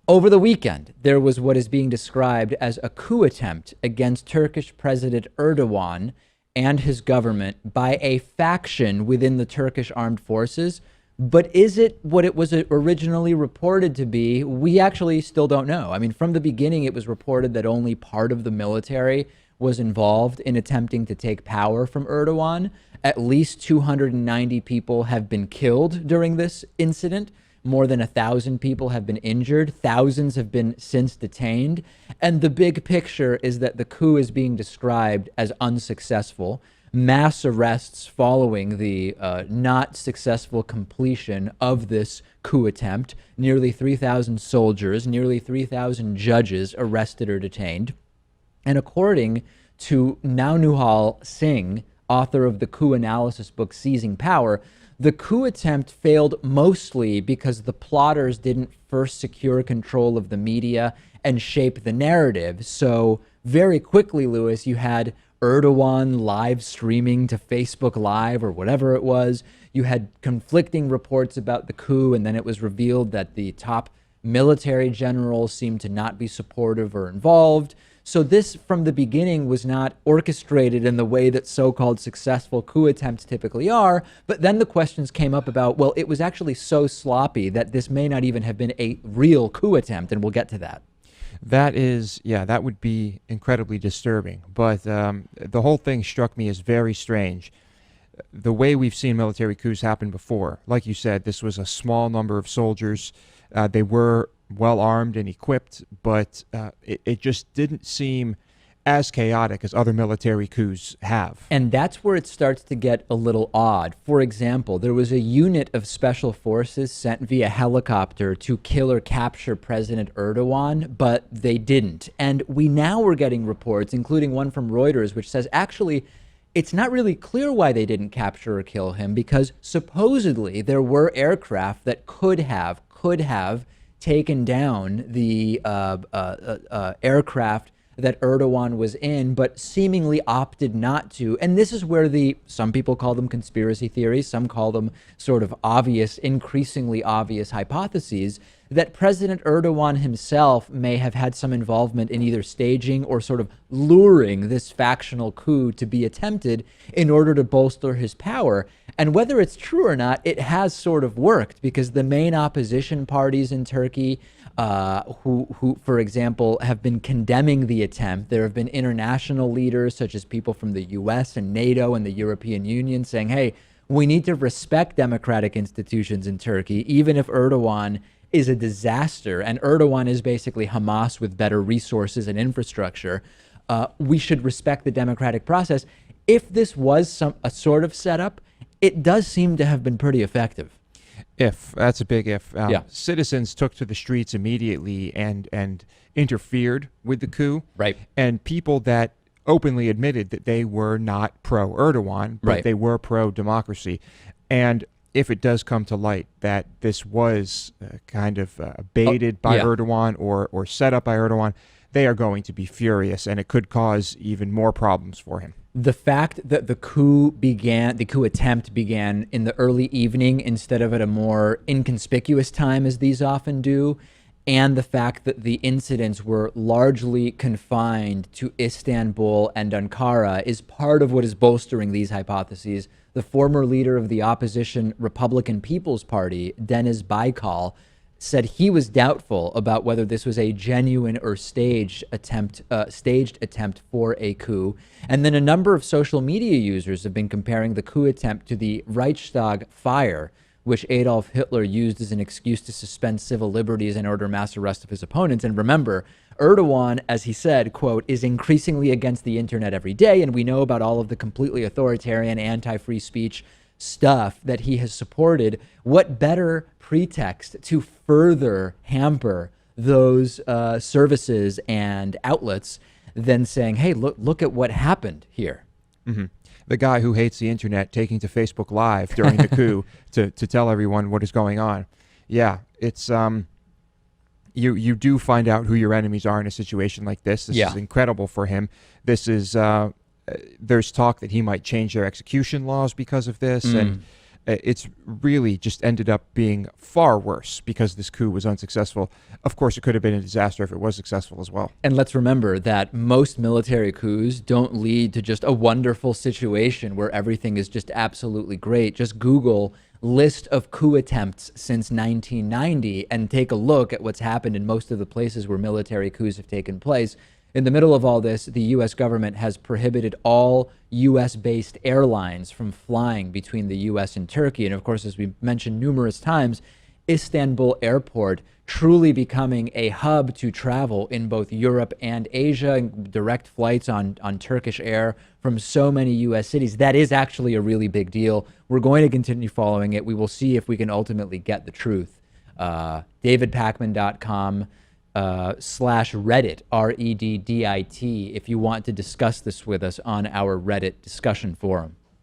Over the weekend, there was what is being described as a coup attempt against Turkish President Erdogan and his government by a faction within the Turkish armed forces. But is it what it was originally reported to be? We actually still don't know. I mean, from the beginning, it was reported that only part of the military was involved in attempting to take power from Erdogan. At least 290 people have been killed during this incident. More than 1,000 people have been injured. Thousands have been since detained. And the big picture is that the coup is being described as unsuccessful. Mass arrests following the not successful completion of this coup attempt. Nearly 3,000 soldiers, nearly 3,000 judges arrested or detained. And according to Naunihal Singh, author of the coup analysis book Seizing Power, the coup attempt failed mostly because the plotters didn't first secure control of the media and shape the narrative. So very quickly, Lewis, you had Erdogan live streaming to Facebook Live or whatever it was. You had conflicting reports about the coup, and then it was revealed that the top military generals seemed to not be supportive or involved. So this, from the beginning, was not orchestrated in the way that so-called successful coup attempts typically are. But then the questions came up about, well, it was actually so sloppy that this may not even have been a real coup attempt, and we'll get to that. That is, yeah, that would be incredibly disturbing. But the whole thing struck me as very strange. The way we've seen military coups happen before, like you said, this was a small number of soldiers. They were well armed and equipped, but it just didn't seem as chaotic as other military coups have. And that's where it starts to get a little odd. For example, there was a unit of special forces sent via helicopter to kill or capture President Erdogan, but they didn't. And we now are getting reports, including one from Reuters, which says actually it's not really clear why they didn't capture or kill him, because supposedly there were aircraft that could have taken down the aircraft that Erdogan was in, but seemingly opted not to. And this is where some people call them conspiracy theories, some call them sort of obvious, increasingly obvious hypotheses, that President Erdogan himself may have had some involvement in either staging or sort of luring this factional coup to be attempted in order to bolster his power. And whether it's true or not, it has sort of worked, because the main opposition parties in Turkey, who, for example, have been condemning the attempt. There have been international leaders, such as people from the US and NATO and the European Union, saying, hey, we need to respect democratic institutions in Turkey, even if Erdogan is a disaster, and Erdogan is basically Hamas with better resources and infrastructure. We should respect the democratic process. If this was a sort of setup, it does seem to have been pretty effective. If, that's a big if. Yeah. Citizens took to the streets immediately and interfered with the coup. Right. And people that openly admitted that they were not pro-Erdogan, but Right. they were pro-democracy. And if it does come to light that this was kind of baited by Erdogan or set up by Erdogan, they are going to be furious, and it could cause even more problems for him. The fact that the coup attempt began in the early evening instead of at a more inconspicuous time, as these often do, and the fact that the incidents were largely confined to Istanbul and Ankara is part of what is bolstering these hypotheses. The former leader of the opposition Republican People's Party, Deniz Baykal, said he was doubtful about whether this was a genuine or staged attempt for a coup. And then a number of social media users have been comparing the coup attempt to the Reichstag fire, which Adolf Hitler used as an excuse to suspend civil liberties and order mass arrest of his opponents. And remember, Erdogan, as he said, quote, is increasingly against the internet every day, and we know about all of the completely authoritarian, anti-free speech stuff that he has supported. What better pretext to further hamper those services and outlets than saying, hey, look at what happened here. Mm-hmm. The guy who hates the internet taking to Facebook Live during the coup to tell everyone what is going on. Yeah, it's you do find out who your enemies are in a situation like this. This is incredible for him. This is there's talk that he might change their execution laws because of this, and It's really just ended up being far worse because this coup was unsuccessful. Of course, it could have been a disaster if it was successful as well. And let's remember that most military coups don't lead to just a wonderful situation where everything is just absolutely great. Just Google list of coup attempts since 1990 and take a look at what's happened in most of the places where military coups have taken place. In the middle of all this, the U.S. government has prohibited all U.S.-based airlines from flying between the U.S. and Turkey. And of course, as we mentioned numerous times, Istanbul Airport truly becoming a hub to travel in both Europe and Asia, and direct flights on Turkish Air from so many U.S. cities. That is actually a really big deal. We're going to continue following it. We will see if we can ultimately get the truth. DavidPakman.com /Reddit, REDDIT, if you want to discuss this with us on our Reddit discussion forum.